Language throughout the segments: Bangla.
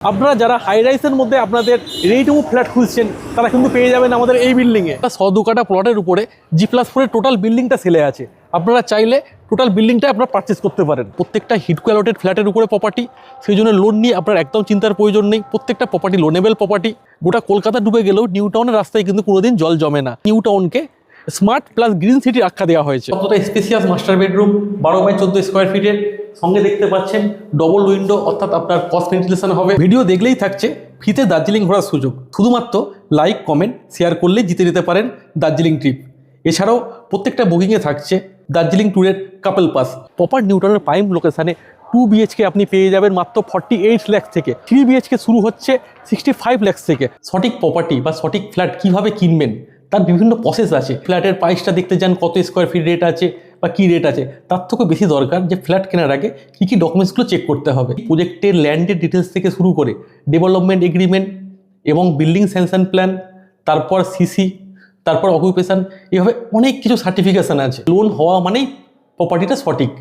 আপনারা যারা হাই রাইসের মধ্যে আপনাদের রেডি টু মুভ ফ্ল্যাট খুঁজছেন তারা কিন্তু পেয়ে যাবেন আমাদের এই বিল্ডিংয়ে। 100 কাঠা প্লটের উপরে G+4 টোটাল বিল্ডিংটা সেলে আছে। আপনারা চাইলে টোটাল বিল্ডিংটা আপনারা পারচেস করতে পারেন। প্রত্যেকটা হিট কোয়ালিটির ফ্ল্যাটের উপরে প্রপার্টি, সেই জন্য লোন নিয়ে আপনার একদম চিন্তার প্রয়োজন নেই। প্রত্যেকটা প্রপার্টি লোনেবল প্রপার্টি। গোটা কলকাতা ডুবে গেলেও নিউ টাউনের রাস্তায় কিন্তু কোনোদিন জল জমে না। নিউ টাউনকে স্মার্ট প্লাস গ্রিন সিটির আখ্যা দেওয়া হয়েছে। কতটা spacious master bedroom, 12x14 square ফিটের সঙ্গে দেখতে পাচ্ছেন ডবল উইন্ডো, অর্থাৎ আপনার ক্রস ভেন্টিলেশন হবে। ভিডিও দেখলেই থাকছে ফ্রিতে দার্জিলিং ঘোরার সুযোগ। শুধুমাত্র লাইক কমেন্ট শেয়ার করলে জিতে নিতে পারেন দার্জিলিং ট্রিপ। এছাড়াও প্রত্যেকটা বুকিংয়ে থাকছে দার্জিলিং ট্যুরের কাপল পাস। প্রপার নিউ টাউনের প্রাইম লোকেশানে 2 BHK আপনি পেয়ে যাবেন মাত্র 48 লাখ থেকে। 3 BHK শুরু হচ্ছে 65 লাখ থেকে। সঠিক প্রপার্টি বা সঠিক ফ্ল্যাট কিভাবে কিনবেন তার বিভিন্ন প্রসেস আছে। ফ্ল্যাটের প্রাইসটা দেখতে যান, কত স্কোয়ার ফিট রেট আছে বা কী রেট আছে, তার থেকেও বেশি দরকার যে ফ্ল্যাট কেনার আগে কী কী ডকুমেন্টসগুলো চেক করতে হবে। প্রজেক্টের ল্যান্ডের ডিটেলস থেকে শুরু করে ডেভেলপমেন্ট এগ্রিমেন্ট এবং বিল্ডিং স্যাংশন প্ল্যান, তারপর সিসি, তারপর অকুপেশন, এভাবে অনেক কিছু সার্টিফিকেশান আছে। লোন হওয়া মানেই প্রপার্টিটা সঠিক,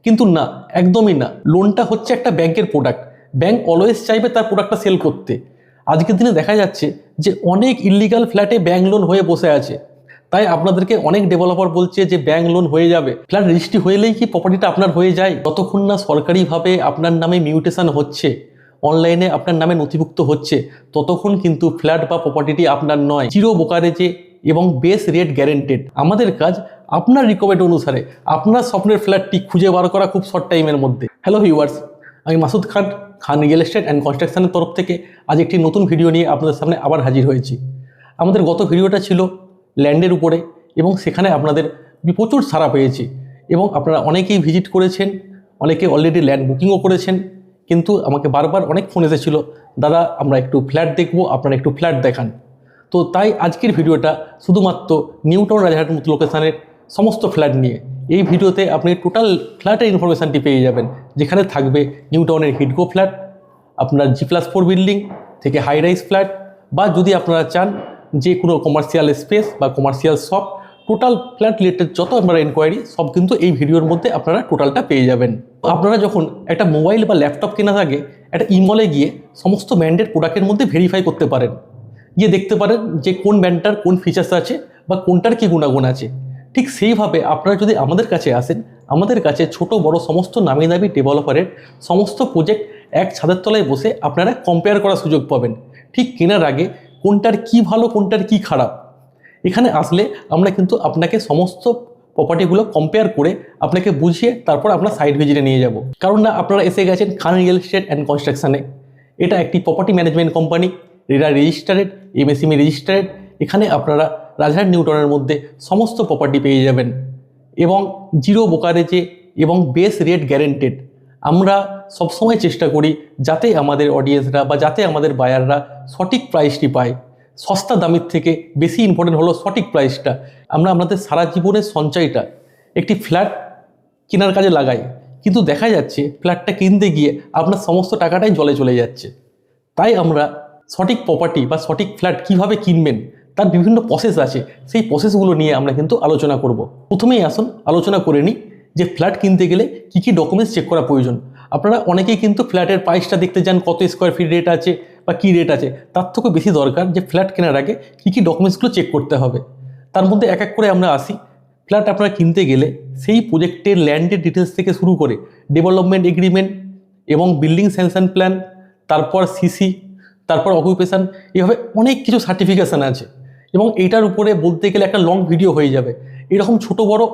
কিন্তু না, একদমই না। লোনটা হচ্ছে একটা ব্যাংকের প্রোডাক্ট। ব্যাংক অলওয়েজ চাইবে তার প্রোডাক্টটা সেল করতে। আজকের দিনে দেখা যাচ্ছে যে অনেক ইল্লিগাল ফ্ল্যাটে ব্যাংক লোন হয়ে বসে আছে। তাই আপনাদেরকে অনেক ডেভেলপার বলছে যে ব্যাংক লোন হয়ে যাবে। ফ্ল্যাট রেজিস্ট্রি হলেই কি প্রপার্টিটা আপনার হয়ে যায়? যতক্ষণ না সরকারিভাবে আপনার নামে মিউটেশন হচ্ছে, অনলাইনে আপনার নামে নথিভুক্ত হচ্ছে, ততক্ষণ কিন্তু ফ্ল্যাট বা প্রপার্টিটি আপনার নয়। জিরো ব্রোকারেজে এবং বেস রেট গ্যারেন্টেড। আমাদের কাজ আপনার রিকোয়ারমেন্ট অনুসারে আপনার স্বপ্নের ফ্ল্যাটটি খুঁজে বার করা খুব শর্ট টাইমের মধ্যে। হ্যালো ভিউয়ার্স, আমি মাসুদ খান, খান রিয়েল এস্টেট অ্যান্ড কনস্ট্রাকশনের তরফ থেকে আজ একটি নতুন ভিডিও নিয়ে আপনাদের সামনে আবার হাজির হয়েছি। আমাদের গত ভিডিওটা ছিল ল্যান্ডের উপরে এবং সেখানে আপনাদের প্রচুর সাড়া পেয়েছি এবং আপনারা অনেকেই ভিজিট করেছেন, অনেকে অলরেডি ল্যান্ড বুকিংও করেছেন। কিন্তু আমাকে বারবার অনেক ফোন এসেছিলো, দাদা আমরা একটু ফ্ল্যাট দেখব, আপনারা একটু ফ্ল্যাট দেখান। তো তাই আজকের ভিডিওটা শুধুমাত্র নিউ টাউন রাজারহাটের মতো লোকেশানের সমস্ত ফ্ল্যাট নিয়ে। এই ভিডিওতে আপনি টোটাল ফ্ল্যাটের ইনফরমেশানটি পেয়ে যাবেন, যেখানে থাকবে নিউ টাউনের হিটগো ফ্ল্যাট, আপনার G+4 বিল্ডিং থেকে হাই রাইজ ফ্ল্যাট, বা যদি আপনারা চান যে কোনো কমার্শিয়াল স্পেস বা commercial shop, total flat related যত আপনারা এনকোয়ারি সব কিন্তু এই ভিডিওর মধ্যে আপনারা টোটালটা পেয়ে যাবেন। আপনারা যখন একটা মোবাইল বা ল্যাপটপ কেনার আগে একটা ইমলে গিয়ে সমস্ত ব্র্যান্ডের প্রোডাক্টের মধ্যে ভেরিফাই করতে পারেন, গিয়ে দেখতে পারেন যে কোন ব্র্যান্ডটার কোন ফিচার্স আছে বা কোনটার কী গুণাগুণ আছে। ঠিক সেইভাবে আপনারা যদি আমাদের কাছে আসেন, আমাদের কাছে ছোট বড় সমস্ত নামি দামি ডেভেলপারের সমস্ত প্রজেক্ট এক ছাদের তলায় বসে আপনারা কম্পেয়ার করার সুযোগ পাবেন। ঠিক কেনার আগে কোনটার কি ভালো কোনটার কি খারাপ, এখানে আসলে আমরা কিন্তু আপনাকে সমস্ত প্রপার্টিগুলো কম্পেয়ার করে আপনাকে বুঝিয়ে তারপর আপনার সাইট ভিজিটে নিয়ে যাব। কারণ না, আপনারা এসে গেছেন খান রিয়েল এস্টেট অ্যান্ড কনস্ট্রাকশানে। এটা একটি property management company, RERA registered, MSME registered. এখানে আপনারা রাজারহাট নিউ টাউনের মধ্যে সমস্ত প্রপার্টি পেয়ে যাবেন এবং জিরো ব্রোকারেজে এবং বেস রেট গ্যারেন্টেড। আমরা সবসময় চেষ্টা করি যাতে আমাদের অডিয়েন্সরা বা যাতে আমাদের বায়াররা সঠিক প্রাইসটি পায়। সস্তা দামের থেকে বেশি ইম্পর্টেন্ট হলো সঠিক প্রাইসটা। আমরা আমাদের সারা জীবনের সঞ্চয়টা একটি ফ্ল্যাট কেনার কাজে লাগাই, কিন্তু দেখা যাচ্ছে ফ্ল্যাটটা কিনতে গিয়ে আপনার সমস্ত টাকাটাই জলে চলে যাচ্ছে। তাই আমরা সঠিক প্রপার্টি বা সঠিক ফ্ল্যাট কিভাবে কিনবেন তার বিভিন্ন প্রসেস আছে, সেই প্রসেসগুলো নিয়ে আমরা কিন্তু আলোচনা করব। প্রথমেই আসুন আলোচনা করে নিই যে ফ্ল্যাট কিনতে গেলে কী কী ডকুমেন্টস চেক করা প্রয়োজন। আপনারা অনেকেই কিন্তু ফ্ল্যাটের প্রাইসটা দেখতে যান, কত স্কোয়ার ফিট রেট আছে বা কী রেট আছে, তার থেকেও বেশি দরকার যে ফ্ল্যাট কেনার আগে কী কী ডকুমেন্টসগুলো চেক করতে হবে। তার মধ্যে এক এক করে আমরা আসি। ফ্ল্যাট আপনারা কিনতে গেলে সেই প্রজেক্টের ল্যান্ডের ডিটেলস থেকে শুরু করে ডেভেলপমেন্ট এগ্রিমেন্ট এবং বিল্ডিং স্যাংশন প্ল্যান, তারপর সিসি, তারপর অকুপেশন, এভাবে অনেক কিছু সার্টিফিকেশান আছে এবং এইটার উপরে বলতে গেলে একটা লং ভিডিও হয়ে যাবে। এরকম ছোট বড়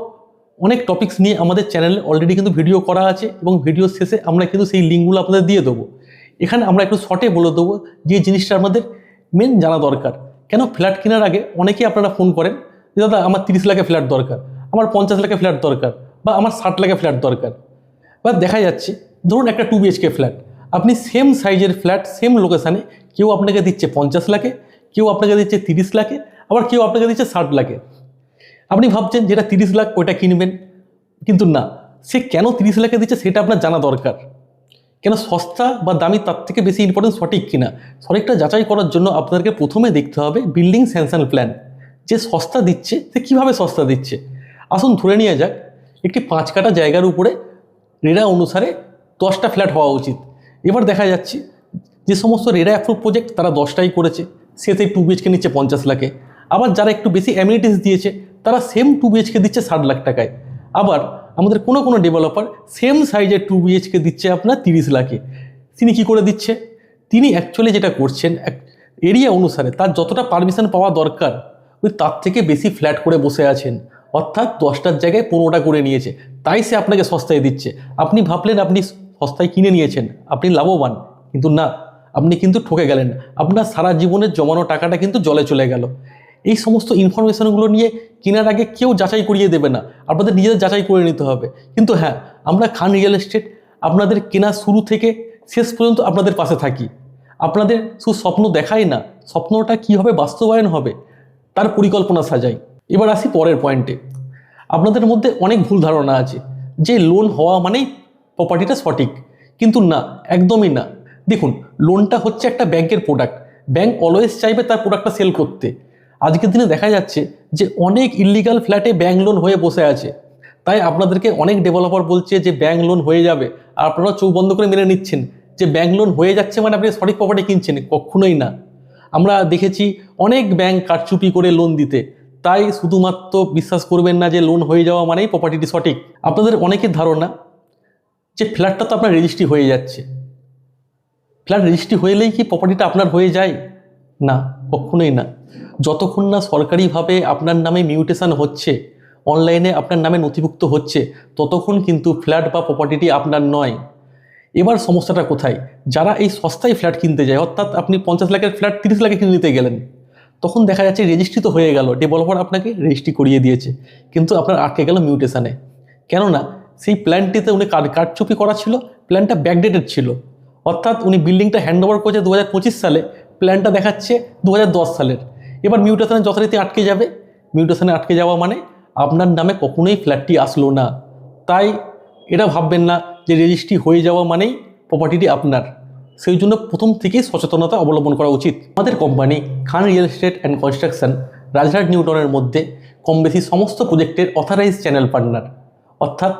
অনেক টপিকস নিয়ে আমাদের চ্যানেলে অলরেডি কিন্তু ভিডিও করা আছে এবং ভিডিওর শেষে আমরা কিন্তু সেই লিঙ্কগুলো আপনাদের দিয়ে দেবো। এখানে আমরা একটু শর্টে বলে দেবো যে জিনিসটা আমাদের মেন জানা দরকার। কেন ফ্ল্যাট কেনার আগে অনেকেই আপনারা ফোন করেন যে দাদা আমার 30 লাখে ফ্ল্যাট দরকার, আমার 50 লাখে ফ্ল্যাট দরকার, বা আমার 60 লাখে ফ্ল্যাট দরকার। বা দেখা যাচ্ছে ধরুন একটা 2 BHK ফ্ল্যাট, আপনি সেম সাইজের ফ্ল্যাট সেম লোকেশানে কেউ আপনাকে দিচ্ছে 50 লাখে, কেউ আপনাকে দিচ্ছে 30 লাখে, আবার কেউ আপনাকে দিচ্ছে 60 লাখে। আপনি ভাবছেন যেটা 30 লাখ ওইটা কিনবেন, কিন্তু না, সে কেন 30 লাখে দিচ্ছে সেটা আপনার জানা দরকার। কেন সস্তা বা দামি তার থেকে বেশি ইম্পর্টেন্ট সঠিক কিনা, সঠিকটা যাচাই করার জন্য আপনাদেরকে প্রথমে দেখতে হবে বিল্ডিং স্যাংশন প্ল্যান। যে সস্তা দিচ্ছে সে কীভাবে সস্তা দিচ্ছে। আসুন ধরে নিয়ে যাক একটি 5 কাঠা জায়গার উপরে রেরা অনুসারে 10টা ফ্ল্যাট হওয়া উচিত। এবার দেখা যাচ্ছে যে সমস্ত রেরা অ্যাপ্রুভ প্রজেক্ট তারা 10টাই করেছে, সেতে 2 BHK নিচ্ছে 50 লাখে। আবার যারা একটু বেশি অ্যামিনিটিস দিয়েছে তারা সেম 2 BHK দিচ্ছে 60 লাখ টাকায়। আবার আমাদের কোনো ডেভেলপার সেম সাইজের 2 BHK দিচ্ছে আপনার 30 লাখে। তিনি কি করে দিচ্ছে? তিনি অ্যাকচুয়ালি যেটা করছেন, এরিয়া অনুসারে তার যতটা পারমিশন পাওয়া দরকার ওই তার থেকে বেশি ফ্ল্যাট করে বসে আছেন, অর্থাৎ 10টার জায়গায় 15টা করে নিয়েছে, তাই সে আপনাকে সস্তায় দিচ্ছে। আপনি ভাবলেন আপনি সস্তায় কিনে নিয়েছেন, আপনি লাভবান, কিন্তু না, আপনি কিন্তু ঠকে গেলেন। আপনার সারা জীবনের জমানো টাকাটা কিন্তু জলে চলে গেল। এই সমস্ত ইনফরমেশনগুলো নিয়ে কেনার আগে কেউ যাচাই করিয়ে দেবে না, আপনাদের নিজেদের যাচাই করে নিতে হবে। কিন্তু হ্যাঁ, আমরা খান রিয়েল এস্টেট আপনাদের কেনা শুরু থেকে শেষ পর্যন্ত আপনাদের পাশে থাকি। আপনাদের শুধু স্বপ্ন দেখাই না, স্বপ্নটা কীভাবে বাস্তবায়ন হবে তার পরিকল্পনা সাজাই। এবার আসি পরের পয়েন্টে। আপনাদের মধ্যে অনেক ভুল ধারণা আছে যে লোন হওয়া মানেই প্রপার্টিটা সঠিক, কিন্তু না, একদমই না। দেখুন, লোনটা হচ্ছে একটা ব্যাংকের প্রোডাক্ট। ব্যাংক অলওয়েজ চাইবে তার প্রোডাক্টটা সেল করতে। আজকের দিনে দেখা যাচ্ছে যে অনেক ইল্লিগাল ফ্ল্যাটে ব্যাংক লোন হয়ে বসে আছে, তাই আপনাদেরকে অনেক ডেভেলপার বলছে যে ব্যাংক লোন হয়ে যাবে, আর আপনারা চোখ বন্ধ করে মেনে নিচ্ছেন যে ব্যাংক লোন হয়ে যাচ্ছে মানে আপনি সঠিক প্রপার্টি কিনছেন। কখনোই না। আমরা দেখেছি অনেক ব্যাংক কারচুপি করে লোন দিতে, তাই শুধুমাত্র বিশ্বাস করবেন না যে লোন হয়ে যাওয়া মানেই প্রপার্টিটি সঠিক। আপনাদের অনেকের ধারণা যে ফ্ল্যাটটা তো আপনার রেজিস্ট্রি হয়ে যাচ্ছে, ফ্ল্যাট রেজিস্ট্রি হলেই কি প্রপার্টিটা আপনার হয়ে যায়? না, কখনোই না। যতক্ষণ না সরকারিভাবে আপনার নামে মিউটেশন হচ্ছে, অনলাইনে আপনার নামে নথিভুক্ত হচ্ছে, ততক্ষণ কিন্তু ফ্ল্যাট বা প্রপার্টিটি আপনার নয়। এবার সমস্যাটা কোথায়? যারা এই সস্তায় ফ্ল্যাট কিনতে যায়, অর্থাৎ আপনি 50 লাখের ফ্ল্যাট 30 লাখে কিনে নিতে গেলেন, তখন দেখা যাচ্ছে রেজিস্ট্রি তো হয়ে গেল, ডেভেলপার আপনাকে রেজিস্ট্রি করিয়ে দিয়েছে, কিন্তু আপনার আটকে গেল মিউটেশনে। কেননা সেই প্ল্যানটিতে উনি কারচুপি করা ছিল, প্ল্যানটা ব্যাকডেটেড ছিল, অর্থাৎ উনি বিল্ডিংটা হ্যান্ড ওভার করেছে 2025 সালে, প্ল্যানটা দেখাচ্ছে 2010 সালের। এবার মিউটেশনে যথারীতি আটকে যাবে। মিউটেশনে আটকে যাওয়া মানে আপনার নামে কখনোই ফ্ল্যাটটি আসলো না। তাই এটা ভাববেন না যে রেজিস্ট্রি হয়ে যাওয়া মানেই প্রপার্টিটি আপনার। সেই জন্য প্রথম থেকেই সচেতনতা অবলম্বন করা উচিত। আমাদের company Khan real estate and construction Rajarhat নিউটাউনের মধ্যে কম বেশি সমস্ত প্রজেক্টের অথরাইজ চ্যানেল পার্টনার। অর্থাৎ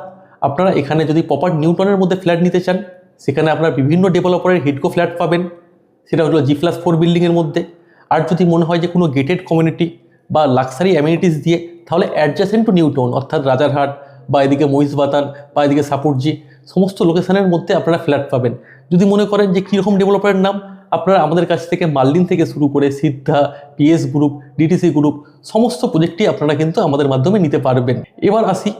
আপনারা এখানে যদি প্রপার নিউটাউনের মধ্যে ফ্ল্যাট নিতে চান, সেখানে আপনারা বিভিন্ন ডেভেলপারের হিডকো ফ্ল্যাট পাবেন, সেটা হলো G+4 বিল্ডিংয়ের মধ্যে। আর যদি মনে হয় যে কোনো গেটেড কমিউনিটি বা লাক্সারি অ্যামিনিটিস দিয়ে, তাহলে অ্যাডজাসেন্ট টু নিউটাউন অর্থাৎ রাজারহাট বা এদিকে মহিষবাতান বা এদিকে সাপুরজি, সমস্ত লোকেশনের মধ্যে আপনারা ফ্ল্যাট পাবেন। যদি মনে করেন যে কীরকম ডেভেলপারের নাম, আপনারা আমাদের কাছ থেকে মার্লিন থেকে শুরু করে সিদ্ধা, PS গ্রুপ, DTC গ্রুপ, সমস্ত প্রজেক্টই আপনারা কিন্তু আমাদের মাধ্যমে নিতে পারবেন। এবার আসি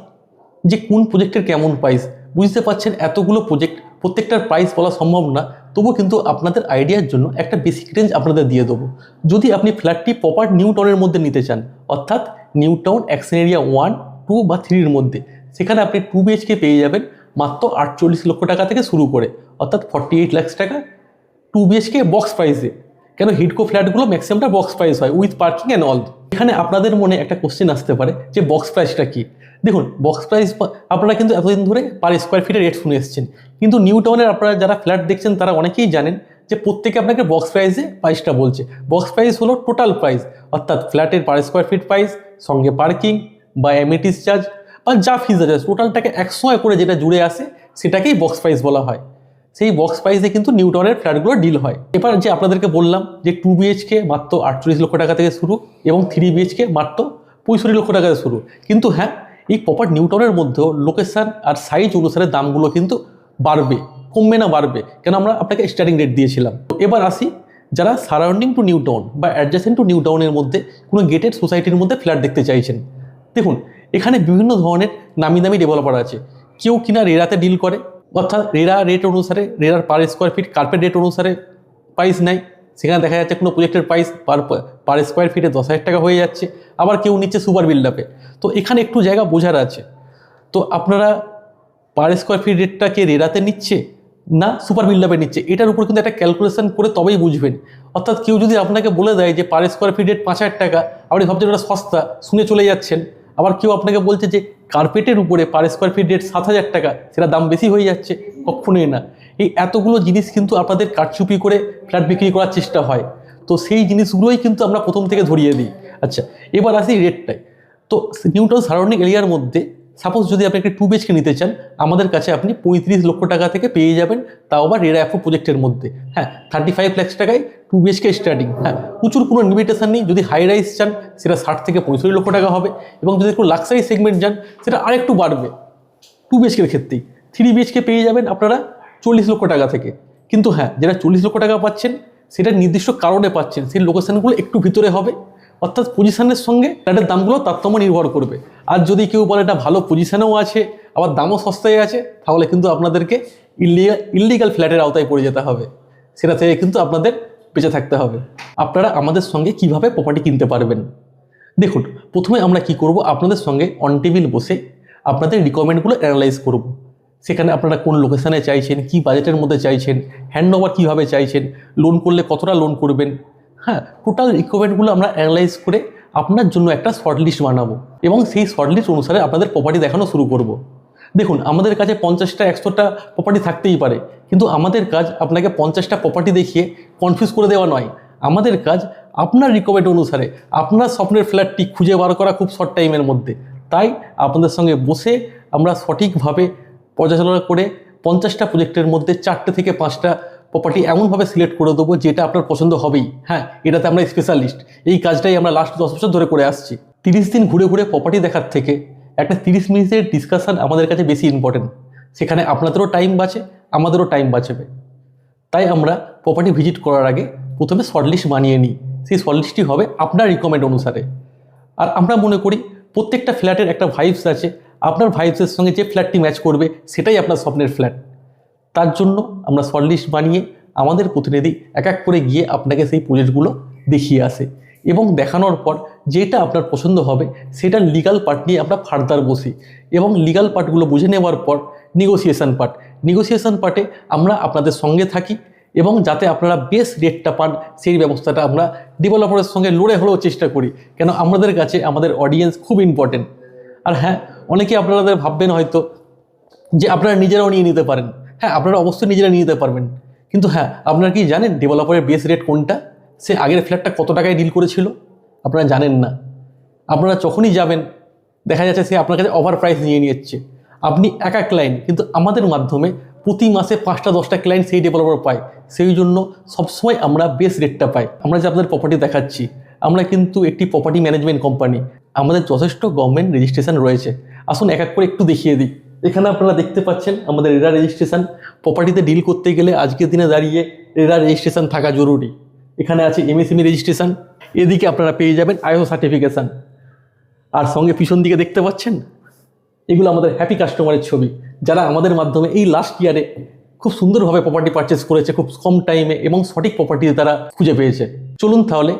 যে কোন প্রজেক্টের কেমন প্রাইস। বুঝতে পারছেন এতগুলো প্রজেক্ট, প্রত্যেকটার প্রাইস বলা সম্ভব না, তবু কিন্তু আপনাদের আইডিয়ার জন্য একটা বেসিক রেঞ্জ আপনাদের দিয়ে দেবো। যদি আপনি ফ্ল্যাটটি প্রপার নিউটাউনের মধ্যে নিতে চান, অর্থাৎ নিউটাউন অ্যাকশন এরিয়া 1, 2 বা 3-র মধ্যে, সেখানে আপনি 2 BHK পেয়ে যাবেন মাত্র 48 লক্ষ টাকা থেকে শুরু করে, অর্থাৎ 48 লাখ টাকা 2 BHK বক্স প্রাইসে। কেন হিডকো ফ্ল্যাটগুলো ম্যাক্সিমামটা বক্স প্রাইস হয় উইথ পার্কিং অ্যান্ড অল। এখানে আপনাদের মনে একটা কোশ্চেন আসতে পারে যে বক্স প্রাইসটা কি। দেখুন, বক্স প্রাইস আপনারা কিন্তু এতদিন ধরে পার স্কোয়ার ফিটের রেট শুনে এসেছেন, কিন্তু নিউটাউনের আপনারা যারা ফ্ল্যাট দেখছেন তারা অনেকেই জানেন যে প্রত্যেকে আপনাকে বক্স প্রাইসে প্রাইসটা বলছে। বক্স প্রাইস হলো টোটাল প্রাইস, অর্থাৎ ফ্ল্যাটের পার স্কোয়ার ফিট প্রাইস সঙ্গে পার্কিং বা অ্যামিনিটিস চার্জ বা যা ফিজ আছে টোটালটাকে 100 করে যেটা জুড়ে আসে সেটাকেই বক্স প্রাইস বলা হয়। সেই বক্স প্রাইসে কিন্তু নিউটাউনের ফ্ল্যাটগুলো ডিল হয়। এবার যে আপনাদেরকে বললাম যে 2 BHK মাত্র 48 লক্ষ টাকা থেকে শুরু এবং 3 BHK মাত্র 65 লক্ষ টাকা থেকে শুরু, কিন্তু হ্যাঁ, এই প্রপার নিউটাউনের মধ্যেও লোকেশান আর সাইজ অনুসারে দামগুলো কিন্তু বাড়বে, কমবে না, বাড়বে। কেন আমরা আপনাকে স্টার্টিং রেট দিয়েছিলাম। তো এবার আসি যারা সারাউন্ডিং টু নিউটাউন বা অ্যাডজাসেন্ট টু নিউটাউনের মধ্যে কোনো গেটেড সোসাইটির মধ্যে ফ্ল্যাট দেখতে চাইছেন। দেখুন, এখানে বিভিন্ন ধরনের নামি দামি ডেভেলপার আছে। কেউ কিনা রেরাতে ডিল করে, অর্থাৎ রেরা রেট অনুসারে, রেরার per square feet carpet rate অনুসারে প্রাইস নেয়। সেখানে দেখা যাচ্ছে কোনো প্রজেক্টের প্রাইস পার স্কোয়ার ফিটে 10,000 টাকা হয়ে যাচ্ছে, আবার কেউ নিচ্ছে সুপার বিল্ডআপে। তো এখানে একটু জায়গা বোঝার আছে। তো আপনারা পার স্কোয়ার ফিট রেটটাকে রেরাতে নিচ্ছে না সুপার বিল্ডআপে নিচ্ছে, এটার উপর কিন্তু একটা ক্যালকুলেশন করে তবেই বুঝবেন। অর্থাৎ কেউ যদি আপনাকে বলে দেয় যে পার স্কোয়ার ফিট রেট 5,000 টাকা, আপনি ভাবছেন ওটা সস্তা, শুনে চলে যাচ্ছেন। আবার কেউ আপনাকে বলছে যে কার্পেটের উপরে পার স্কোয়ার ফিট রেট 7,000 টাকা, সেটা দাম বেশি হয়ে যাচ্ছে, কখনোই না। এই এতগুলো জিনিস কিন্তু আপনাদের কারচুপি করে ফ্ল্যাট বিক্রি করার চেষ্টা হয়। তো সেই জিনিসগুলোই কিন্তু আমরা প্রথম থেকে ধরিয়ে দিই। আচ্ছা, এবার আসি রেটটাই। তো নিউটাউন সারাউন্ডিং এরিয়ার মধ্যে সাপোজ যদি আপনি একটা 2 BHK নিতে চান, আমাদের কাছে আপনি 35 লক্ষ টাকা থেকে পেয়ে যাবেন, তাও আবার রেরা অ্যাপ্রুভ প্রজেক্টের মধ্যে। হ্যাঁ, 35 লাখ টাকায় 2 BHK স্টার্টিং। হ্যাঁ, প্রচুর কোনো লিমিটেশন নেই। যদি হাই রাইজ চান সেটা 60 থেকে 65 লক্ষ টাকা হবে, এবং যদি একটু লাক্সারি সেগমেন্ট যান সেটা আরেকটু বাড়বে। 2 BHK ক্ষেত্রেই 3 BHK পেয়ে যাবেন আপনারা 40 লক্ষ টাকা থেকে। কিন্তু হ্যাঁ, যেটা 40 লক্ষ টাকা পাচ্ছেন সেটা নির্দিষ্ট কারণে পাচ্ছেন, সেই লোকেশনগুলো একটু ভিতরে হবে, অর্থাৎ পজিশনের সঙ্গে ফ্ল্যাটের দামগুলো তারতম্য নির্ভর করবে। আর যদি কেউ বলে এটা ভালো পজিশনেও আছে আবার দামও সস্তায় আছে, তাহলে কিন্তু আপনাদেরকে ইললিগাল ফ্ল্যাটের আওতায় পড়ে যেতে হবে, সেটা থেকে কিন্তু আপনাদের বেঁচে থাকতে হবে। আপনারা আমাদের সঙ্গে কিভাবে প্রপার্টি কিনতে পারবেন দেখুন। প্রথমে আমরা কি করব, আপনাদের সঙ্গে অন টেবিল বসে আপনাদের রিকোয়ারমেন্টগুলো অ্যানালাইজ করব। সেখানে আপনারা কোন লোকেশানে চাইছেন, কি বাজেটের মধ্যে চাইছেন, হ্যান্ড ওভার কীভাবে চাইছেন, লোন করলে কতটা লোন করবেন। হ্যাঁ, টোটাল রিকোয়ারমেন্টগুলো আমরা অ্যানালাইজ করে আপনার জন্য একটা শর্ট লিস্ট বানাবো, এবং সেই শর্ট লিস্ট অনুসারে আপনাদের প্রপার্টি দেখানো শুরু করব। দেখুন, আমাদের কাছে 50টা 100টা প্রপার্টি থাকতেই পারে, কিন্তু আমাদের কাজ আপনাকে 50টা প্রপার্টি দেখিয়ে কনফিউজ করে দেওয়া নয়। আমাদের কাজ আপনার রিকোয়ারমেন্ট অনুসারে আপনার স্বপ্নের ফ্ল্যাটটি খুঁজে বার করা খুব শর্ট টাইমের মধ্যে। তাই আপনাদের সঙ্গে বসে আমরা সঠিকভাবে পর্যালোচনা করে 50টা প্রজেক্টের মধ্যে 4টে থেকে 5টা প্রপার্টি এমনভাবে সিলেক্ট করে দেবো যেটা আপনার পছন্দ হবেই। হ্যাঁ, এটাতে আমরা স্পেশালিস্ট। এই কাজটাই আমরা লাস্ট 10 বছর ধরে করে আসছি। 30 দিন ঘুরে ঘুরে প্রপার্টি দেখার থেকে একটা 30 মিনিটের ডিসকাশন আমাদের কাছে বেশি ইম্পর্টেন্ট। সেখানে আপনাদেরও টাইম বাঁচে, আমাদেরও টাইম বাঁচবে। তাই আমরা প্রপার্টি ভিজিট করার আগে প্রথমে শর্টলিস্ট বানিয়ে নিই। সেই শর্টলিস্টটি হবে আপনার রিকমেন্ড অনুসারে। আর আমরা মনে করি প্রত্যেকটা ফ্ল্যাটের একটা ভাইবস আছে, আপনার ভাইবসের সঙ্গে যে ফ্ল্যাটটি ম্যাচ করবে সেটাই আপনার স্বপ্নের ফ্ল্যাট। তার জন্য আমরা শর্টলিস্ট বানিয়ে আমাদের প্রতিনিধি এক এক করে গিয়ে আপনাকে সেই প্রজেক্টগুলো দেখিয়ে আসে, এবং দেখানোর পর যেটা আপনার পছন্দ হবে সেটা লিগাল পার্ট নিয়ে আমরা ফার্দার বসি, এবং লিগাল পার্টগুলো বুঝে নেওয়ার পর নেগোসিয়েশন পার্টে আমরা আপনাদের সঙ্গে থাকি, এবং যাতে আপনারা বেস্ট রেটটা পান সেই ব্যবস্থাটা আমরা ডেভেলপারের সঙ্গে লড়ে হলেও চেষ্টা করি, কেন আমাদের কাছে আমাদের অডিয়েন্স খুব ইম্পর্টেন্ট। আর হ্যাঁ, অনেকে আপনাদের ভাববেন হয়তো যে আপনারা নিজেরাও নিয়ে নিতে পারেন। হ্যাঁ, আপনারা অবশ্যই নিজেরা নিয়ে নিতে পারবেন, কিন্তু হ্যাঁ, আপনারা কি জানেন ডেভেলপারের বেস রেট কোনটা? সে আগের ফ্ল্যাটটা কত টাকায় ডিল করেছিল আপনারা জানেন না। আপনারা যখনই যাবেন দেখা যাচ্ছে সে আপনার কাছে ওভার প্রাইস নিয়ে নিচ্ছে। আপনি একা ক্লায়েন্ট, কিন্তু আমাদের মাধ্যমে প্রতি মাসে 5টা 10টা ক্লায়েন্ট সেই ডেভেলপার পায়। সেই জন্য সবসময় আমরা বেস রেটটা পাই। আমরা যে আপনাদের প্রপার্টি দেখাচ্ছি, আমরা কিন্তু একটি প্রপার্টি ম্যানেজমেন্ট কোম্পানি, আমাদের যথেষ্ট গভর্নমেন্ট রেজিস্ট্রেশন রয়েছে। আসুন এক এক করে একটু দেখিয়ে দিই। এখানে আপনারা দেখতে পাচ্ছেন আমাদের রেরা রেজিস্ট্রেশন। প্রপার্টিতে ডিল করতে গেলে আজকের দিনে দাঁড়িয়ে রেরা রেজিস্ট্রেশন থাকা জরুরি। এখানে আছে এমএসএমই রেজিস্ট্রেশন, এদিকে আপনারা পেয়ে যাবেন আইএসও সার্টিফিকেশান, আর সঙ্গে পিছন দিকে দেখতে পাচ্ছেন এগুলো আমাদের হ্যাপি কাস্টমারের ছবি, যারা আমাদের মাধ্যমে এই লাস্ট ইয়ারে খুব সুন্দরভাবে প্রপার্টি পারচেস করেছে খুব কম টাইমে, এবং সঠিক প্রপার্টি তারা খুঁজে পেয়েছে। চলুন তাহলে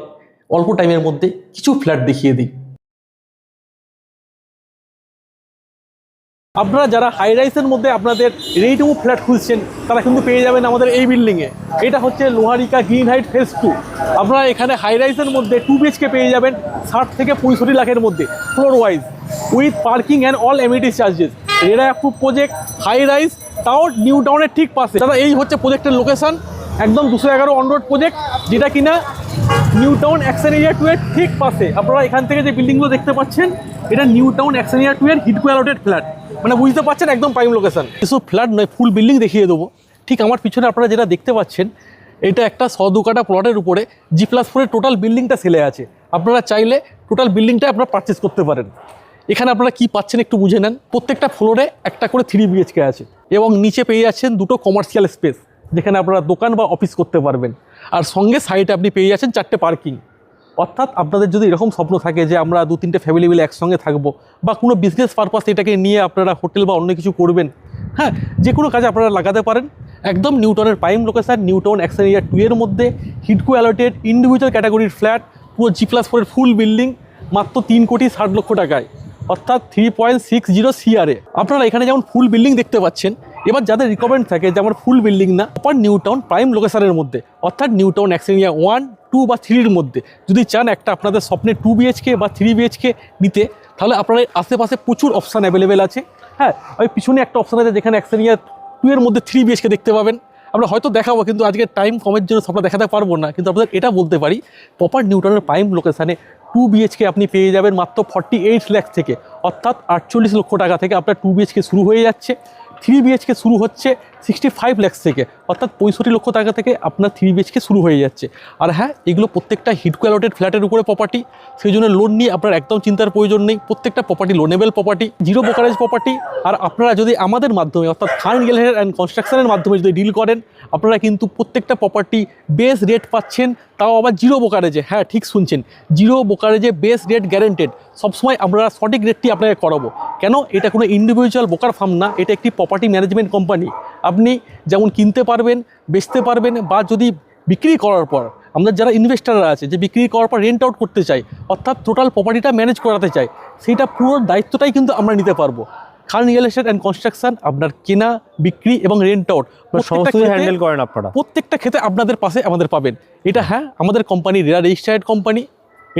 অল্প টাইমের মধ্যে কিছু ফ্ল্যাট দেখিয়ে দিই। আপনারা যারা হাই রাইসের মধ্যে আপনাদের রেডি টু মুভ ফ্ল্যাট খুঁজছেন, তারা কিন্তু পেয়ে যাবেন আমাদের এই বিল্ডিংয়ে। এটা হচ্ছে লোহারিকা গ্রিন হাইট ফেজ 2। আপনারা এখানে হাই রাইসের মধ্যে 2 BHK পেয়ে যাবেন 60 থেকে 65 লাখের মধ্যে, floor wise, with parking and all amenities charges. RERA approve project, high rise, তাও নিউ টাউনের ঠিক পাশে। দাদা এই হচ্ছে প্রজেক্টের লোকেশন, একদম 211 অন রোড প্রজেক্ট, যেটা কিনা নিউ টাউন অ্যাকশন এরিয়া 2 এর ঠিক পাশে। আপনারা এখান থেকে যে বিল্ডিংগুলো দেখতে পাচ্ছেন, এটা নিউ টাউন অ্যাকশন এরিয়া 2 এর হিডকো অ্যালটেড ফ্ল্যাট। মানে বুঝতে পারছেন একদম প্রাইম লোকেশন। কিছু ফ্ল্যাট নয়, ফুল বিল্ডিং দেখিয়ে দেবো। ঠিক আমার পিছনে আপনারা যেটা দেখতে পাচ্ছেন, এটা একটা 100 কাঠা প্লটের উপরে G+4 এর টোটাল বিল্ডিংটা সেলে আছে। আপনারা চাইলে টোটাল বিল্ডিংটা আপনারা পারচেস করতে পারেন। এখানে আপনারা কি পাচ্ছেন একটু বুঝে নেন। প্রত্যেকটা ফ্লোরে একটা করে 3 BHK আছে, এবং নিচে পেয়ে যাচ্ছেন 2টো কমার্শিয়াল স্পেস, যেখানে আপনারা দোকান বা অফিস করতে পারবেন। আর সঙ্গে সাইডে আপনি পেয়ে যাচ্ছেন 4টে পার্কিং। অর্থাৎ আপনাদের যদি এরকম স্বপ্ন থাকে যে আমরা 2-3টে ফ্যামিলি মিলে একসঙ্গে থাকবো, বা কোনো বিজনেস পারপাস এটাকে নিয়ে আপনারা হোটেল বা অন্য কিছু করবেন, হ্যাঁ, যে কোনো কাজে আপনারা লাগাতে পারেন। একদম নিউ টাউনের prime location, new town action area 2 এর মধ্যে হিডকো অ্যালটেড ইন্ডিভিজুয়াল ক্যাটাগরির ফ্ল্যাট, পুরো G+4 এর ফুল বিল্ডিং, মাত্র 3,60 লক্ষ টাকায়, অর্থাৎ 3.60 CRA। আপনারা এখানে যেমন ফুল বিল্ডিং দেখতে পাচ্ছেন। এবার যাদের রিকমেন্ড থাকে যে আমার ফুল বিল্ডিং না, প্রপার নিউ টাউন প্রাইম লোকেশনের মধ্যে, অর্থাৎ নিউ টাউন অ্যাকশন এরিয়া 1, 2 বা 3-র মধ্যে যদি চান একটা আপনাদের স্বপ্নের 2 BHK বা 3 BHK নিতে, তাহলে আপনার আশেপাশে প্রচুর অপশান অ্যাভেলেবেল আছে। হ্যাঁ, ওই পিছনে একটা অপশান আছে যেখানে অ্যাকশন এরিয়া 2 এর মধ্যে 3 BHK দেখতে পাবেন। আমরা হয়তো দেখাবো, কিন্তু আজকে টাইম কমের জন্য সবটা দেখাতে পারবো না। কিন্তু আপনাদের এটা বলতে পারি, প্রপার নিউ টাউনের প্রাইম লোকেশানে টু বিএইচকে আপনি পেয়ে যাবেন মাত্র 48 লাখ থেকে, অর্থাৎ 48 লক্ষ টাকা থেকে আপনার টু বিএইচকে শুরু হয়ে যাচ্ছে। থ্রি বিএইচকে শুরু হচ্ছে 65 লাখ থেকে, অর্থাৎ 65 লক্ষ টাকা থেকে আপনার থ্রি বিএইচকে শুরু হয়ে যাচ্ছে। আর হ্যাঁ, এগুলো প্রত্যেকটা হিডকো অ্যালটেড ফ্ল্যাটের উপরে প্রপার্টি, সেই জন্য লোন নিয়ে আপনার একদম চিন্তার প্রয়োজন নেই। প্রত্যেকটা property loanable property, zero brokerage property. আর আপনারা যদি আমাদের মাধ্যমে অর্থাৎ খান রিয়েল এস্টেট অ্যান্ড কনস্ট্রাকশনের মাধ্যমে যদি ডিল করেন, আপনারা কিন্তু প্রত্যেকটা প্রপার্টি বেস রেট পাচ্ছেন, তাও আবার জিরো ব্রোকারেজে। হ্যাঁ, ঠিক শুনছেন, জিরো ব্রোকারেজে বেস রেট গ্যারেন্টেড। সবসময় আমরা সঠিক রেটটি আপনাকে করাবো। কেন? এটা কোনো ইন্ডিভিজুয়াল ব্রোকার ফার্ম না, এটা একটি প্রপার্টি ম্যানেজমেন্ট কোম্পানি। আপনি যেমন কিনতে পারবেন, বেচতে পারবেন, বা যদি বিক্রি করার পর আমাদের যারা ইনভেস্টাররা আছে যে বিক্রি করার পর রেন্ট আউট করতে চাই, অর্থাৎ টোটাল প্রপার্টিটা ম্যানেজ করাতে চাই, সেইটা পুরো দায়িত্বটাই কিন্তু আমরা নিতে পারবো। খান রিয়েল এস্টেট অ্যান্ড কনস্ট্রাকশন আপনার কেনা, বিক্রি এবং রেন্ট আউট সমস্ত হ্যান্ডেল করেন আপনারা। প্রত্যেকটা ক্ষেত্রে আপনাদের পাশে আমাদের পাবেন। এটা হ্যাঁ, আমাদের কোম্পানি রেরা রেজিস্টার্ড কোম্পানি,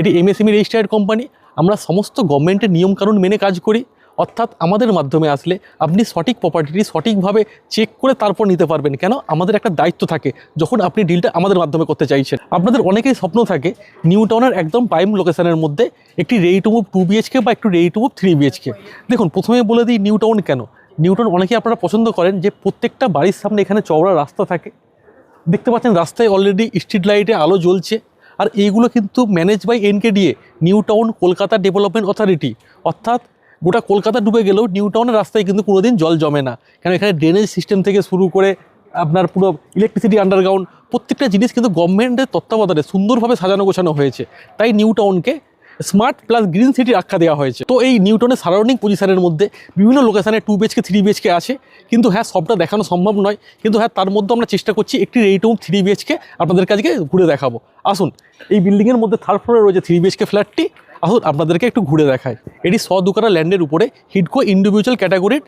এটি এমএসএমই রেজিস্টার্ড কোম্পানি। আমরা সমস্ত গভর্নমেন্টের নিয়মকানুন মেনে কাজ করি, অর্থাৎ আমাদের মাধ্যমে আসলে আপনি সঠিক প্রপার্টিটি সঠিকভাবে চেক করে তারপর নিতে পারবেন। কেন? আমাদের একটা দায়িত্ব থাকে যখন আপনি ডিলটা আমাদের মাধ্যমে করতে চাইছেন। আপনাদের অনেকেই স্বপ্ন থাকে নিউ টাউনের একদম প্রাইম লোকেশনের মধ্যে একটি ready to move to BHK বা একটু ready to move three BHK. দেখুন, প্রথমে বলে দিই নিউ টাউন কেন। নিউ টাউন অনেকেই আপনারা পছন্দ করেন যে প্রত্যেকটা বাড়ির সামনে এখানে চওড়া রাস্তা থাকে। দেখতে পাচ্ছেন রাস্তায় অলরেডি স্ট্রিট লাইটে আলো জ্বলছে। আর এইগুলো কিন্তু manage by NKDA, New Town Kolkata Development Authority. অর্থাৎ গোটা কলকাতা ডুবে গেলেও নিউ টাউনের রাস্তায় কিন্তু কোনোদিন জল জমে না, কারণ এখানে ড্রেনেজ সিস্টেম থেকে শুরু করে আপনার পুরো ইলেকট্রিসিটি আন্ডারগ্রাউন্ড প্রত্যেকটা জিনিস কিন্তু গভর্নমেন্টের তত্ত্বাবধানে সুন্দরভাবে সাজানো গোছানো হয়েছে। তাই নিউ টাউনকে স্মার্ট প্লাস গ্রিন সিটির আখ্যা দেওয়া হয়েছে। তো এই নিউ টাউনের সারাউন্ডিং পজিশনের মধ্যে বিভিন্ন লোকেশানে টু বিএইচকে থ্রি বিএইচকে আছে, কিন্তু হ্যাঁ সবটা দেখানো সম্ভব নয়। কিন্তু হ্যাঁ, তার মধ্যে আমরা চেষ্টা করছি একটি ready to move three BHK আপনাদের কাছে ঘুরে দেখাবো। আসুন, এই বিল্ডিংয়ের মধ্যে থার্ড ফ্লোরে রয়েছে থ্রি বিএইচকে ফ্ল্যাটটি। আসুন আপনাদেরকে একটু ঘুরে দেখায়। এটি 100 কাঠা ল্যান্ডের উপরে হিডকো ইন্ডিভিজুয়াল ক্যাটাগরির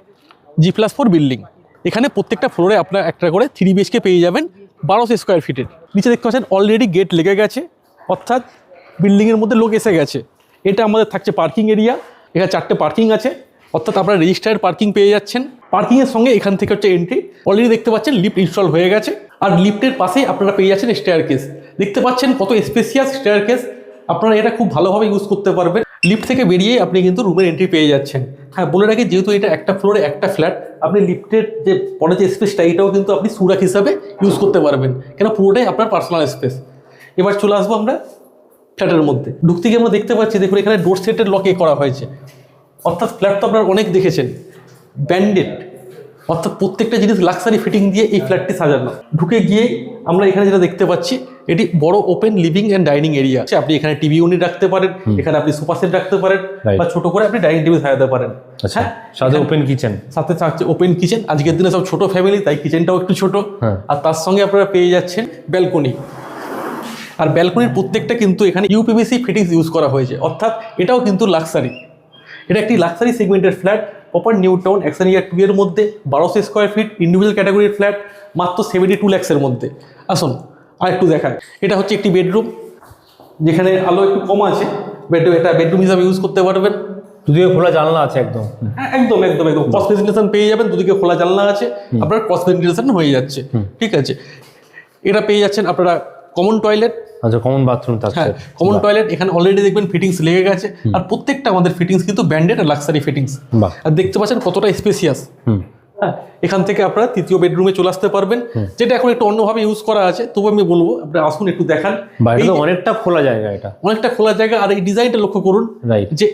G+4 বিল্ডিং। এখানে প্রত্যেকটা ফ্লোরে আপনার একটা করে থ্রি বিএইচকে পেয়ে যাবেন 1200 স্কোয়ার ফিটের। নিচে দেখতে পাচ্ছেন অলরেডি গেট লেগে গেছে, অর্থাৎ বিল্ডিংয়ের মধ্যে লোক এসে গেছে। এটা আমাদের থাকছে পার্কিং এরিয়া। এখানে 4টে পার্কিং আছে, অর্থাৎ আপনারা রেজিস্টার্ড পার্কিং পেয়ে যাচ্ছেন। পার্কিংয়ের সঙ্গে এখান থেকে হচ্ছে এন্ট্রি। অলরেডি দেখতে পাচ্ছেন লিফট ইনস্টল হয়ে গেছে, আর লিফটের পাশেই আপনারা পেয়ে যাচ্ছেন স্টেয়ারকেস। দেখতে পাচ্ছেন কত স্পেসিয়াস স্টেয়ারকেস, আপনারা এটা খুব ভালোভাবে ইউজ করতে পারবেন। লিফট থেকে বেরিয়ে আপনি কিন্তু রুমের এন্ট্রি পেয়ে যাচ্ছেন। হ্যাঁ, বলে রাখি, যেহেতু এটা একটা ফ্লোরে একটা ফ্ল্যাট, আপনি লিফটের যে পরে যে স্পেসটা এটাও কিন্তু আপনি সুরাক হিসাবে ইউজ করতে পারবেন, কেন পুরোটাই আপনার পার্সোনাল স্পেস। এবার চলে আসবো আমরা ফ্ল্যাটের মধ্যে। ঢুকতে গিয়ে আমরা দেখতে পাচ্ছি, দেখুন এখানে ডোর সেটের লক করা হয়েছে, অর্থাৎ ফ্ল্যাট তো আপনারা অনেক দেখেছেন ব্র্যান্ডেড, অর্থাৎ প্রত্যেকটা জিনিস লাক্সারি ফিটিং দিয়ে এই ফ্ল্যাটটি সাজানো। ঢুকে গিয়ে আমরা এখানে যেটা দেখতে পাচ্ছি, এটি বড় open living and dining area. আপনি এখানে টিভি ইউনিট রাখতে পারেন, এখানে আপনি সোফা সেট রাখতে পারেন, বা ছোট করে আপনি ডাইনিং টেবিল সাজাতে পারেন। হ্যাঁ, সাথে ওপেন কিচেন, সাথে থাকছে ওপেন কিচেন। আজকের দিনে সব ছোট ফ্যামিলি, তাই কিচেনটাও একটু ছোট। আর তার সঙ্গে আপনারা পেয়ে যাচ্ছেন ব্যালকনি। আর ব্যালকনির প্রত্যেকটা কিন্তু এখানে ইউপিভিসি ফিটিংস ইউজ করা হয়েছে, অর্থাৎ এটাও কিন্তু লাক্সারি। এটা একটি লাক্সারি সেগমেন্টের flat, proper new town action area 2 এর মধ্যে 1200 স্কোয়ার ফিট ইন্ডিভিজুয়াল ক্যাটাগরির ফ্ল্যাট, মাত্র 72 লাখসের মধ্যে। আসুন আর একটু দেখায়। এটা হচ্ছে একটি বেডরুম, যেখানে আলো একটু কম আছে। এটা বেডরুম হিসাবে ইউজ করতে পারবেন। দুদিকে খোলা জানলা আছে একদম। হ্যাঁ, একদম একদম একদম ক্রস ভেন্টিলেশন পেয়ে যাবেন। দুদিকে খোলা জানলা আছে, আপনার ক্রস ভেন্টিলেশন হয়ে যাচ্ছে। ঠিক আছে, এটা পেয়ে যাচ্ছেন আপনারা কমন টয়লেট। আচ্ছা, কমন বাথরুম থাকছে। হ্যাঁ, কমন টয়লেট। এখানে অলরেডি দেখবেন ফিটিংস লেগে গেছে, আর প্রত্যেকটা আমাদের ফিটিংস কিন্তু ব্র্যান্ডেড আর লাক্সারি ফিটিংস। আর দেখতে পাচ্ছেন কতটা স্পেসিয়াস। হ্যাঁ, এখান থেকে আপনারা তৃতীয় বেডরুমে চলে আসতে পারবেন, যেটা এখন একটু অন্যভাবে ইউজ করা আছে। তবু আমি বলবো আপনারা আসুন একটু দেখান। অনেকটা খোলা জায়গা, এটা অনেকটা খোলা জায়গা। আর এই ডিজাইনটা লক্ষ্য করুন, যে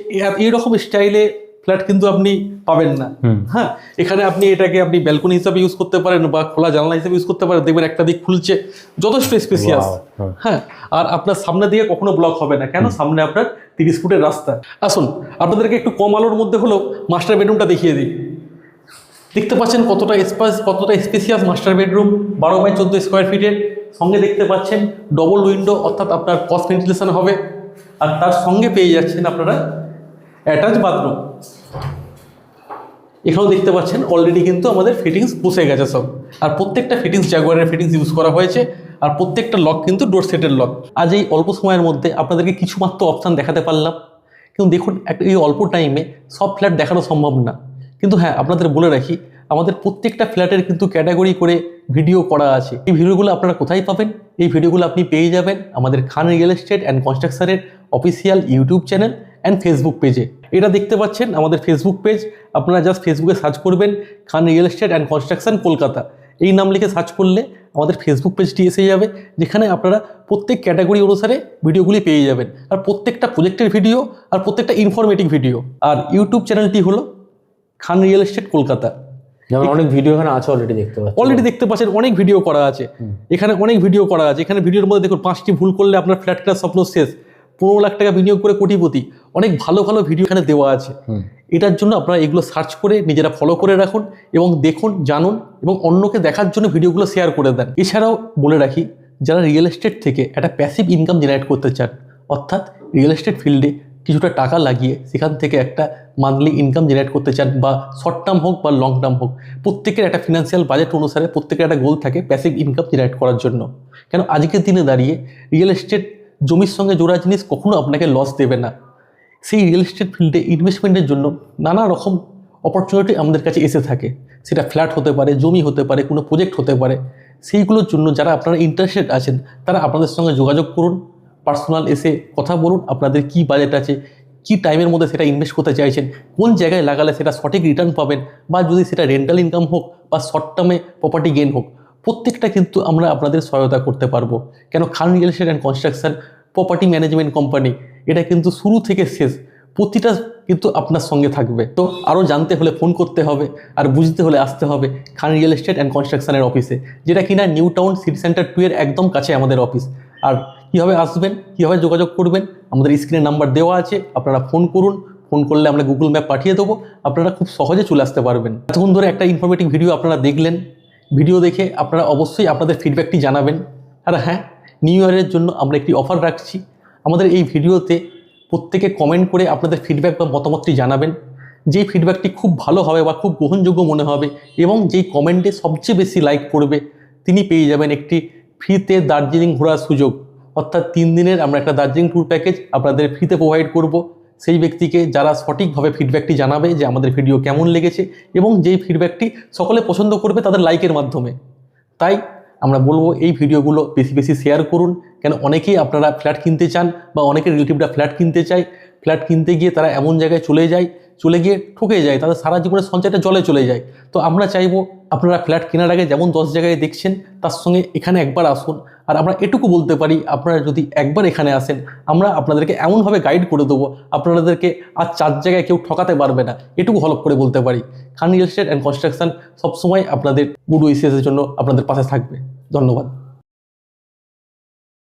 এইরকম স্টাইলে ফ্ল্যাট কিন্তু আপনি পাবেন না। হ্যাঁ, এখানে আপনি এটাকে আপনি ব্যালকনি হিসাবে ইউজ করতে পারেন, বা খোলা জানলা হিসাবে ইউজ করতে পারেন। দেখবেন একটা দিক খুলছে, যথেষ্ট স্পেসিয়াস। হ্যাঁ, আর আপনার সামনে দিকে কখনো ব্লক হবে না, কেন সামনে আপনার 30 ফুটের রাস্তা। আসুন আপনাদেরকে একটু কম আলোর মধ্যে হলেও মাস্টার বেডরুমটা দেখিয়ে দিই। দেখতে পাচ্ছেন কতটা spacious master bedroom, 12x14 square ফিটের। সঙ্গে দেখতে পাচ্ছেন ডবল উইন্ডো, অর্থাৎ আপনার ক্রস ভেন্টিলেশন হবে। আর তার সঙ্গে পেয়ে যাচ্ছেন আপনারা অ্যাটাচ বাথরুম। এখানেও দেখতে পাচ্ছেন অলরেডি কিন্তু আমাদের ফিটিংস বসে গেছে সব। আর প্রত্যেকটা ফিটিংস জাগুয়ারের ফিটিংস ইউজ করা হয়েছে, আর প্রত্যেকটা লক কিন্তু ডোর সেটের লক। আজ এই অল্প সময়ের মধ্যে আপনাদেরকে কিছু মাত্র অপশান দেখাতে পারলাম, কিন্তু দেখুন এই অল্প টাইমে সব ফ্ল্যাট দেখানো সম্ভব না। কিন্তু হ্যাঁ, আপনাদের বলে রাখি, আমাদের প্রত্যেকটা ফ্ল্যাটের কিন্তু ক্যাটাগরি করে ভিডিও করা আছে। এই ভিডিওগুলো আপনারা কোথায় পাবেন? এই ভিডিওগুলো আপনি পেয়ে যাবেন আমাদের খান রিয়েল এস্টেট অ্যান্ড কনস্ট্রাকশনের official YouTube channel and Facebook পেজে। এটা দেখতে পাচ্ছেন আমাদের ফেসবুক পেজ। আপনারা জাস্ট ফেসবুকে সার্চ করবেন Khan real estate and construction Kolkata, এই নাম লিখে সার্চ করলে আমাদের ফেসবুক পেজটি এসে যাবে, যেখানে আপনারা প্রত্যেক ক্যাটাগরি অনুসারে ভিডিওগুলি পেয়ে যাবেন, আর প্রত্যেকটা প্রজেক্টের ভিডিও আর প্রত্যেকটা ইনফরমেটিভ ভিডিও। আর ইউটিউব চ্যানেলটি হলো খান রিয়েল এস্টেট কলকাতা। যেমন অনেক ভিডিও এখানে আছে অলরেডি দেখতে পাচ্ছি। অলরেডি দেখতে পাচ্ছেন অনেক ভিডিও করা আছে, এখানে অনেক ভিডিও করা আছে। এখানে ভিডিওর মধ্যে দেখুন 5টি ভুল করলে আপনার ফ্ল্যাট কেনার স্বপ্ন শেষ, 15 লাখ টাকা বিনিয়োগ করে কোটিপতি, অনেক ভালো ভালো ভিডিও এখানে দেওয়া আছে। এটার জন্য আপনারা এগুলো সার্চ করে নিজেরা ফলো করে রাখুন এবং দেখুন, জানুন এবং অন্যকে দেখার জন্য ভিডিওগুলো শেয়ার করে দেন। এছাড়াও বলে রাখি, যারা রিয়েল এস্টেট থেকে একটা প্যাসিভ ইনকাম জেনারেট করতে চান, অর্থাৎ রিয়েল এস্টেট ফিল্ডে কিছুটা টাকা লাগিয়ে সেখান থেকে একটা মান্থলি ইনকাম জেনারেট করতে চান, বা শর্ট টার্ম হোক বা লং টার্ম হোক, প্রত্যেকের একটা ফিনান্সিয়াল বাজেট অনুসারে প্রত্যেকের একটা গোল থাকে প্যাসিভ ইনকাম জেনারেট করার জন্য। কেন আজকের দিনে দাঁড়িয়ে রিয়েল এস্টেট জমির সঙ্গে জোড়া জিনিস কখনো আপনাকে লস দেবে না। সেই রিয়েল এস্টেট ফিল্ডে ইনভেস্টমেন্টের জন্য নানা রকম অপরচুনিটি আমাদের কাছে এসে থাকে, সেটা ফ্ল্যাট হতে পারে, জমি হতে পারে, কোনো প্রজেক্ট হতে পারে। সেইগুলোর জন্য যারা আপনারা ইন্টারেস্টেড আছেন তারা আপনাদের সঙ্গে যোগাযোগ করুন, পার্সোনাল এসে কথা বলুন, আপনাদের কি বাজেট আছে, কি টাইমের মধ্যে সেটা ইনভেস্ট করতে চাইছেন, কোন জায়গায় লাগালে সেটা সঠিক রিটার্ন পাবেন, বা যদি সেটা রেন্টাল ইনকাম হোক বা শর্ট টার্মে প্রপার্টি গেইন হোক, প্রত্যেকটা কিন্তু আমরা আপনাদের সহায়তা করতে পারবো। কেন Khan real estate and construction property management company, এটা কিন্তু শুরু থেকে শেষ প্রতিটা কিন্তু আপনার সঙ্গে থাকবে। তো আরও জানতে হলে ফোন করতে হবে, আর বুঝতে হলে আসতে হবে খান রিয়েল এস্টেট অ্যান্ড কনস্ট্রাকশনের অফিসে, যেটা কিনা নিউ টাউন সিটি সেন্টার 2 এর একদম কাছে আমাদের অফিস। আর কীভাবে আসবেন, কীভাবে যোগাযোগ করবেন, আমাদের স্ক্রিনে নাম্বার দেওয়া আছে, আপনারা ফোন করুন। ফোন করলে আমরা গুগল ম্যাপ পাঠিয়ে দেবো, আপনারা খুব সহজে চলে আসতে পারবেন। এতক্ষণ ধরে একটা ইনফরমেটিভ ভিডিও আপনারা দেখলেন, ভিডিও দেখে আপনারা অবশ্যই আপনাদের ফিডব্যাকটি জানাবেন। আর হ্যাঁ, নিউ ইয়ারের জন্য আমরা একটি অফার রাখছি। আমাদের এই ভিডিওতে প্রত্যেকে কমেন্ট করে আপনাদের ফিডব্যাক বা মতামতটি জানাবেন। যেই ফিডব্যাকটি খুব ভালো হবে বা খুব গ্রহণযোগ্য মনে হবে এবং যেই কমেন্টে সবচেয়ে বেশি লাইক পড়বে, তিনি পেয়ে যাবেন একটি ফ্রিতে দার্জিলিং ঘোরার সুযোগ। অর্থাৎ 3 দিনের আমরা একটা দার্জিলিং ট্যুর প্যাকেজ আপনাদের ফ্রিতে প্রোভাইড করব সেই ব্যক্তিকে, যারা সঠিকভাবে ফিডব্যাকটি জানাবে যে আমাদের ভিডিও কেমন লেগেছে, এবং যেই ফিডব্যাকটি সকলে পছন্দ করবে তাদের লাইকের মাধ্যমে। তাই আমরা বলবো এই ভিডিওগুলো বেশি বেশি শেয়ার করুন। কেন অনেকেই আপনারা ফ্ল্যাট কিনতে চান, বা অনেকের রিলেটিভরা ফ্ল্যাট কিনতে চায়, ফ্ল্যাট কিনতে গিয়ে তারা এমন জায়গায় চলে গিয়ে ঠকে যায়, তাদের সারা জীবনের সঞ্চয়টা জলে চলে যায়। তো আমরা চাইবো আপনারা ফ্ল্যাট কেনার আগে যেমন 10 জায়গায় দেখছেন, তার সঙ্গে এখানে একবার আসুন। আর আমরা এটুকু বলতে পারি, আপনারা যদি একবার এখানে আসেন, আমরা আপনাদেরকে এমনভাবে গাইড করে দেবো, আপনাদেরকে আর 4 জায়গায় কেউ ঠকাতে পারবে না, এটুকু হলফ করে বলতে পারি। খান রিয়েল এস্টেট অ্যান্ড কনস্ট্রাকশন সবসময় আপনাদের গুড উইশেসের জন্য আপনাদের পাশে থাকবে। ধন্যবাদ।